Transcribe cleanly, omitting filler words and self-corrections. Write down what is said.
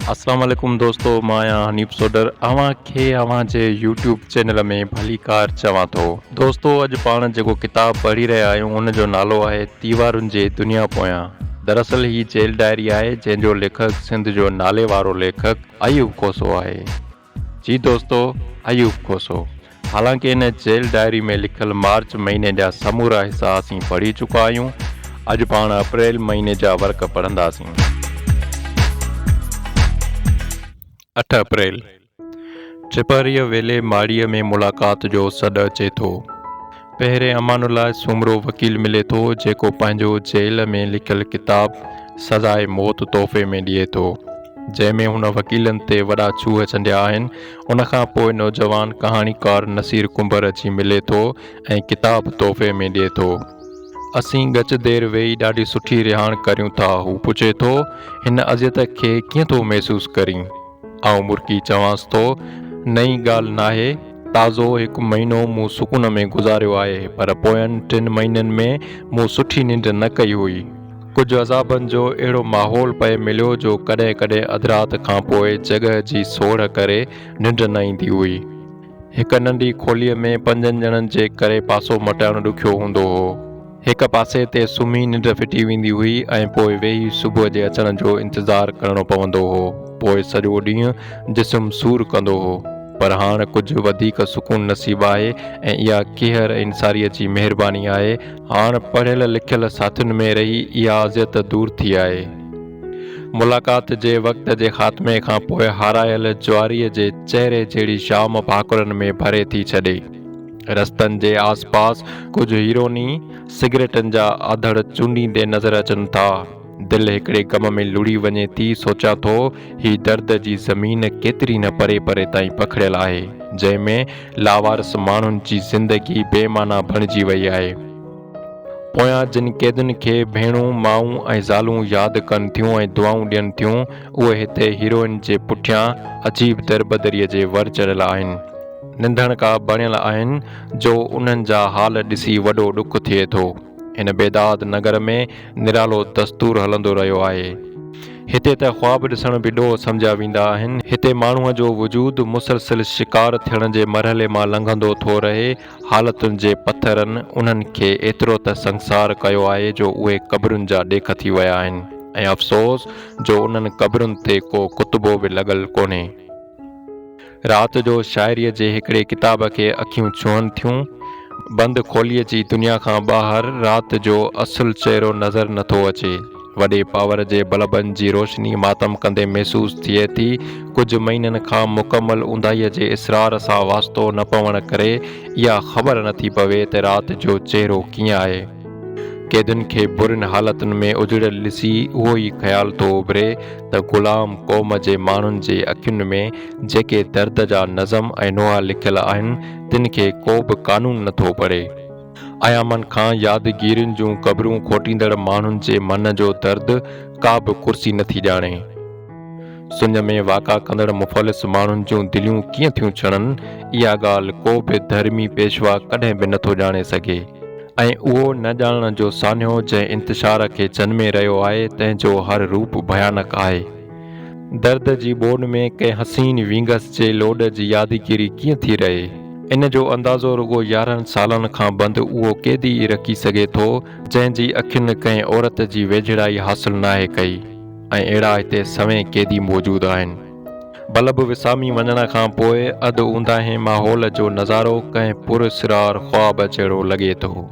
अस्सलाम वालेकुम दोस्तों, मां आहियां हनीफ़ सोडर। अव्हांखे अव्हां जे यूट्यूब चैनल में भली कार चवां थो। दोस्तों, अॼु पाण जेको किताब पढ़ी रहिया आहियूं उन जो नालो आहे दीवारुनि जे दुनिया पोयां। दरअसल ही जेल डायरी आहे जंहिंजो लेखक सिंध जो नाले वारो लेखक अयूब खोसो आहे। जी दोस्तों, अयूब खोसो। हालांकि इन जेल डायरी में लिखियल मार्च महीने जा समूरा हिसा असीं पढ़ी चुका आहियूं। अॼु पाण अप्रैल महीने जा वर्क पढ़ंदासीं। 8 अप्रैल टिपहरीअ वेले माड़ीअ में मुलाक़ात जो सॾु अचे थो। पहिरें अमानुल्लाह सुमरो वकील मिले थो जेको पंहिंजो जेल में लिखियल किताब सज़ाए मौत तोहफ़े में ॾिए थो, जंहिंमें हुन वकीलनि ते वॾा छूह चंडिया आहिनि। उनखां पोइ नौजवान कहाणीकार नसीर कुंबर अची मिले थो ऐं किताब तोहफ़े में ॾिए थो। असीं गच देर वेही ॾाढी सुठी रिहाण करियूं था। हू पुछे थो, हिन अज़ियत खे कीअं थो महसूसु करीं? आउं मुर्की चवांसि थो, नई ॻाल्हि नाहे। ताज़ो हिकु महीनो मूं सुकून में गुज़ारियो आहे, पर पोयनि 3 महीननि में मूं सुठी निंड न कई हुई। कुझु अज़ाबनि जो अहिड़ो माहौल पए मिलियो जो कॾहिं कॾहिं अधु राति खां पोइ जॻह जी सोढ़ करे निंड न ईंदी हुई। हिकु नंढी खोलीअ में 5 ॼणनि जे करे पासो मटाइणु ॾुखियो हूंदो हो। हिकु पासे ते सुम्ही निंड फिटी वेंदी हुई ऐं पोइ वेही सुबुह जे अचण जो इंतज़ारु करिणो पवंदो हो। पोइ सॼो ॾींहुं जिस्म सूर कंदो हो। पर हाणे कुझु वधीक सुकून नसीबु आहे ऐं इहा कहर इंसारीअ जी महिरबानी आहे। हाणे पढ़ियल लिखियल साथियुनि में रही इहा अज़ियत दूर थी आहे। मुलाक़ात जे वक़्त जे ख़ात्मे खां पोइ हारायल ज्वारीअ जे चहिरे जहिड़ी शाम भाकुरनि में भरे थी छॾे। रस्तनि जे आसपास कुझु हीरोनी सिगरेटनि जा आधड़ चूंडींदे नज़र अचनि था। दिलि हिकिड़े गम में लुड़ी वञे थी। सोचां थो, ही दर्द जी ज़मीन केतिरी न परे परे ताईं पखिड़ियल आहे, जंहिंमें लावारस माण्हुनि जी ज़िंदगी बेमाना बणिजी वई आहे। पोयां जिन क़ैदियुनि खे भेणूं माऊं ऐं ज़ालूं यादि कनि थियूं ऐं दुआऊं ॾियनि थियूं, उहे हिते हीरोइन जे पुठियां अजीब दरबदरीअ जे वर चढ़ियल आहिनि। निंधण का बणियल आहिनि जो उन्हनि जा हाल ॾिसी वॾो ॾुख थिए थो। हिन बेदाद नगर में निरालो दस्तूर हलंदो रहियो आहे। हिते त ख्वाब ॾिसण बि ॾोह सम्झिया वेंदा आहिनि। हिते माण्हूअ जो वजूद मुसलसिल शिकार थियण जे मरहले मां लंघंदो थो रहे। हालतुनि जे पथरनि उन्हनि खे एतिरो त संसार कयो आहे जो उहे क़बरुनि जा ॾेख थी विया आहिनि, ऐं अफ़सोस जो उन्हनि क़बरुनि ते को कुतबो बि लॻल कोन्हे। राति जो शाइरीअ जे हिकिड़े किताब खे अखियूं छुहनि थियूं। बंदि खोलीअ जी दुनिया खां ॿाहिरि राति जो असुलु चहिरो नज़र नथो अचे। वॾे पावर जे बल्बनि जी रोशनी मातम कंदे महसूसु थिए थी। कुझु महीननि खां मुकमल ऊंदाहीअ जे इसरार सां वास्तो न पवण करे इहा ख़बर नथी पवे त राति जो चहिरो कीअं आहे। क़ैदियुनि खे बुरनि हालतुनि में उजड़ियल ॾिसी उहो ई ख़्यालु थो उभिरे त ग़ुलाम क़ौम जे माण्हुनि जे अखियुनि में जेके दर्द जा नज़म ऐं नोहा लिखियल आहिनि, तिन खे को बि कानून नथो पढ़े। अयामनि खां यादगीरियुनि जूं क़बरूं खोटींदड़ माण्हुनि जे मन जो दर्द का बि कुर्सी नथी ॼाणे। सुञ में वाक़ा कंदड़ मुफ़लिस माण्हुनि जूं दिलियूं कीअं थियूं छणनि, इहा ॻाल्हि को बि धर्मी पेशवा कॾहिं बि नथो ॼाणे सघे। ऐं उहो न ॼाणण जो सान्यो जंहिं इंतिशार खे जन्मे रहियो आहे, तंहिंजो हर रूप भयानक आहे। दर्द जी ॿोॾ में कंहिं हसीन विंगस जे लोड जी यादगिरी कीअं थी रहे, इन जो अंदाज़ो रुगो 11 सालनि खां बंदि उहो क़ैदी रखी सघे थो जंहिंजी अखियुनि कंहिं औरत जी वेझड़ाई हासिल नाहे कई। ऐं अहिड़ा हिते सवें क़ैदी मौजूदु आहिनि। बल्ब विसामी वञण खां पोइ अधु ऊंदाहे माहौल जो नज़ारो कंहिं पुरसिरार ख्वाब जहिड़ो लॻे थो।